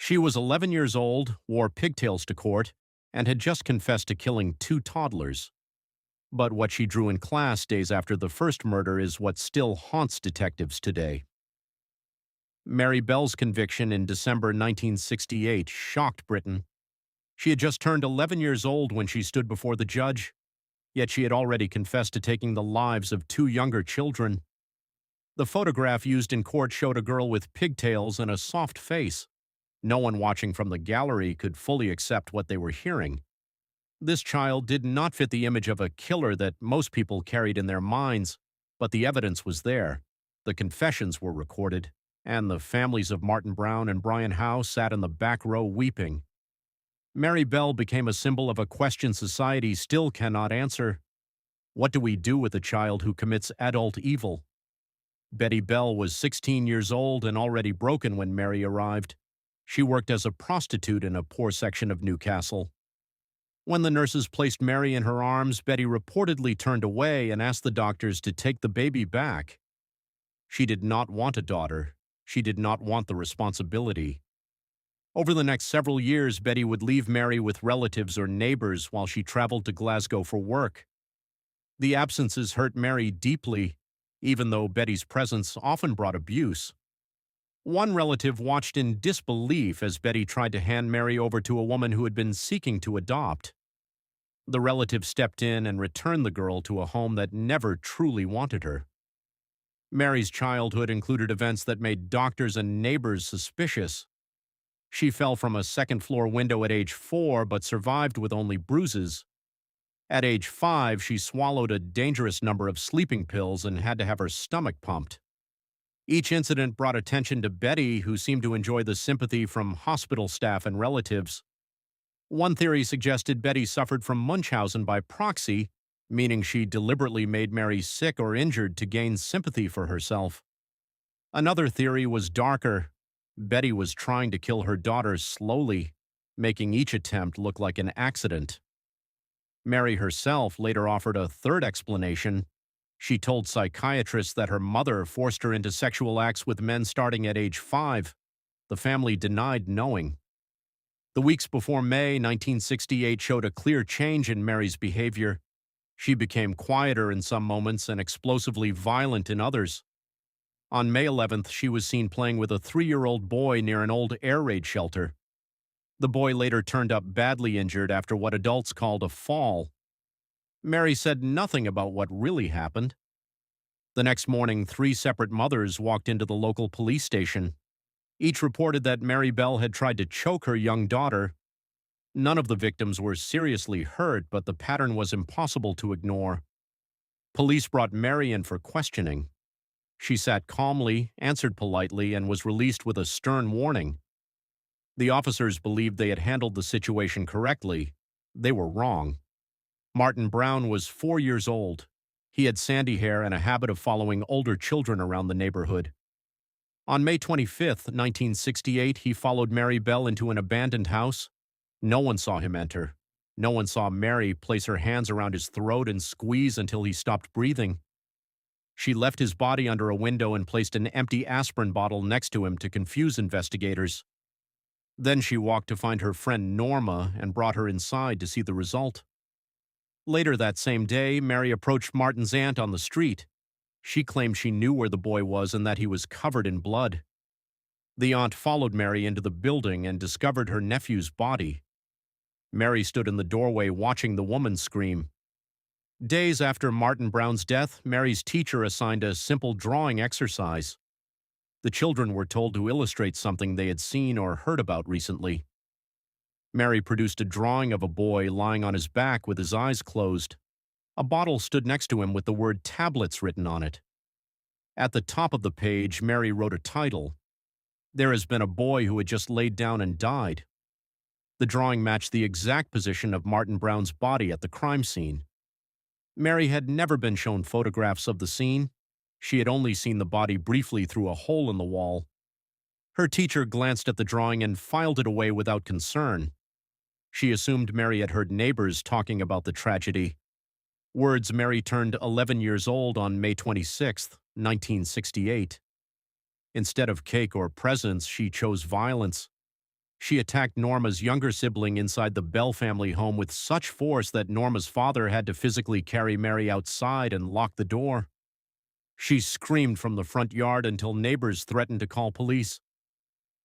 She was 11 years old, wore pigtails to court, and had just confessed to killing two toddlers. But what she drew in class days after the first murder is what still haunts detectives today. Mary Bell's conviction in December 1968 shocked Britain. She had just turned 11 years old when she stood before the judge, yet she had already confessed to taking the lives of two younger children. The photograph used in court showed a girl with pigtails and a soft face. No one watching from the gallery could fully accept what they were hearing. This child did not fit the image of a killer that most people carried in their minds, but the evidence was there. The confessions were recorded, and the families of Martin Brown and Brian Howe sat in the back row weeping. Mary Bell became a symbol of a question society still cannot answer. What do we do with a child who commits adult evil? Betty Bell was 16 years old and already broken when Mary arrived. She worked as a prostitute in a poor section of Newcastle. When the nurses placed Mary in her arms, Betty reportedly turned away and asked the doctors to take the baby back. She did not want a daughter. She did not want the responsibility. Over the next several years, Betty would leave Mary with relatives or neighbors while she traveled to Glasgow for work. The absences hurt Mary deeply, even though Betty's presence often brought abuse. One relative watched in disbelief as Betty tried to hand Mary over to a woman who had been seeking to adopt. The relative stepped in and returned the girl to a home that never truly wanted her. Mary's childhood included events that made doctors and neighbors suspicious. She fell from a second-floor window at age 4 but survived with only bruises. At age 5, she swallowed a dangerous number of sleeping pills and had to have her stomach pumped. Each incident brought attention to Betty, who seemed to enjoy the sympathy from hospital staff and relatives. One theory suggested Betty suffered from Munchausen by proxy, meaning she deliberately made Mary sick or injured to gain sympathy for herself. Another theory was darker. Betty was trying to kill her daughters slowly, making each attempt look like an accident. Mary herself later offered a third explanation. She told psychiatrists that her mother forced her into sexual acts with men starting at age 5. The family denied knowing. The weeks before May 1968 showed a clear change in Mary's behavior. She became quieter in some moments and explosively violent in others. On May 11th, she was seen playing with a 3-year-old boy near an old air raid shelter. The boy later turned up badly injured after what adults called a fall. Mary said nothing about what really happened. The next morning, 3 separate mothers walked into the local police station. Each reported that Mary Bell had tried to choke her young daughter. None of the victims were seriously hurt, but the pattern was impossible to ignore. Police brought Mary in for questioning. She sat calmly, answered politely, and was released with a stern warning. The officers believed they had handled the situation correctly. They were wrong. Martin Brown was 4 years old. He had sandy hair and a habit of following older children around the neighborhood. On May 25, 1968, he followed Mary Bell into an abandoned house. No one saw him enter. No one saw Mary place her hands around his throat and squeeze until he stopped breathing. She left his body under a window and placed an empty aspirin bottle next to him to confuse investigators. Then she walked to find her friend Norma and brought her inside to see the result. Later that same day, Mary approached Martin's aunt on the street. She claimed she knew where the boy was and that he was covered in blood. The aunt followed Mary into the building and discovered her nephew's body. Mary stood in the doorway watching the woman scream. Days after Martin Brown's death, Mary's teacher assigned a simple drawing exercise. The children were told to illustrate something they had seen or heard about recently. Mary produced a drawing of a boy lying on his back with his eyes closed. A bottle stood next to him with the word tablets written on it. At the top of the page, Mary wrote a title. There has been a boy who had just laid down and died. The drawing matched the exact position of Martin Brown's body at the crime scene. Mary had never been shown photographs of the scene. She had only seen the body briefly through a hole in the wall. Her teacher glanced at the drawing and filed it away without concern. She assumed Mary had heard neighbors talking about the tragedy. Words Mary turned 11 years old on May 26, 1968. Instead of cake or presents, she chose violence. She attacked Norma's younger sibling inside the Bell family home with such force that Norma's father had to physically carry Mary outside and lock the door. She screamed from the front yard until neighbors threatened to call police.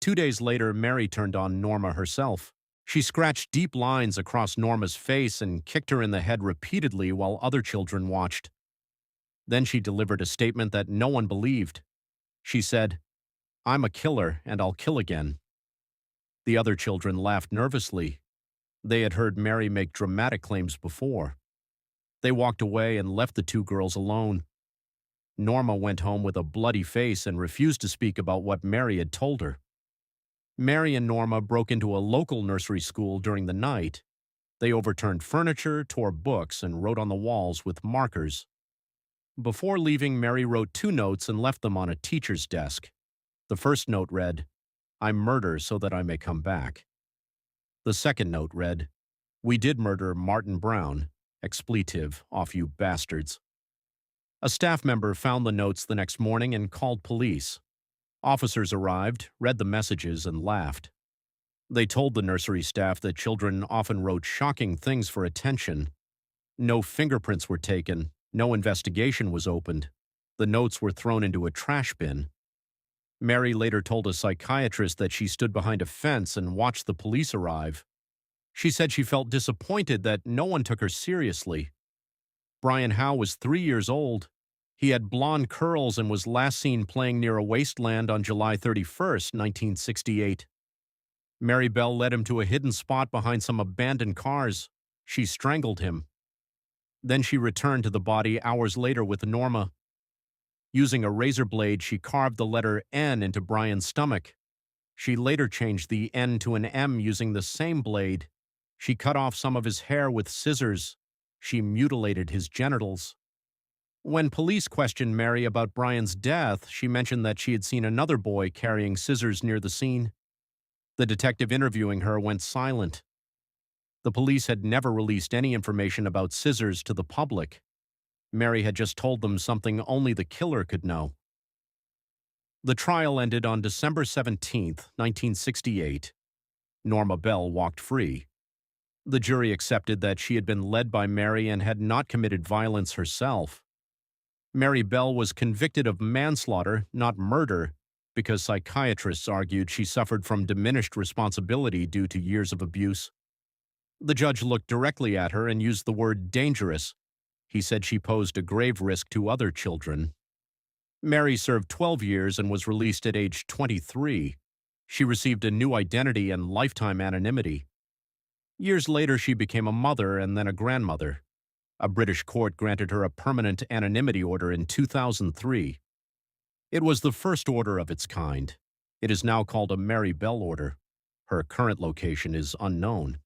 2 days later, Mary turned on Norma herself. She scratched deep lines across Norma's face and kicked her in the head repeatedly while other children watched. Then she delivered a statement that no one believed. She said, "I'm a killer and I'll kill again." The other children laughed nervously. They had heard Mary make dramatic claims before. They walked away and left the two girls alone. Norma went home with a bloody face and refused to speak about what Mary had told her. Mary and Norma broke into a local nursery school during the night. They overturned furniture, tore books, and wrote on the walls with markers. Before leaving, Mary wrote 2 notes and left them on a teacher's desk. The first note read, "I murder so that I may come back." The second note read, "We did murder Martin Brown, expletive, off you bastards." A staff member found the notes the next morning and called police. Officers arrived, read the messages, and laughed. They told the nursery staff that children often wrote shocking things for attention. No fingerprints were taken, no investigation was opened. The notes were thrown into a trash bin. Mary later told a psychiatrist that she stood behind a fence and watched the police arrive. She said she felt disappointed that no one took her seriously. Brian Howe was 3 years old. He had blonde curls and was last seen playing near a wasteland on July 31st, 1968. Mary Bell led him to a hidden spot behind some abandoned cars. She strangled him. Then she returned to the body hours later with Norma. Using a razor blade, she carved the letter N into Brian's stomach. She later changed the N to an M using the same blade. She cut off some of his hair with scissors. She mutilated his genitals. When police questioned Mary about Brian's death, she mentioned that she had seen another boy carrying scissors near the scene. The detective interviewing her went silent. The police had never released any information about scissors to the public. Mary had just told them something only the killer could know. The trial ended on December 17, 1968. Norma Bell walked free. The jury accepted that she had been led by Mary and had not committed violence herself. Mary Bell was convicted of manslaughter, not murder, because psychiatrists argued she suffered from diminished responsibility due to years of abuse. The judge looked directly at her and used the word dangerous. He said she posed a grave risk to other children. Mary served 12 years and was released at age 23. She received a new identity and lifetime anonymity. Years later, she became a mother and then a grandmother. A British court granted her a permanent anonymity order in 2003. It was the first order of its kind. It is now called a Mary Bell order. Her current location is unknown.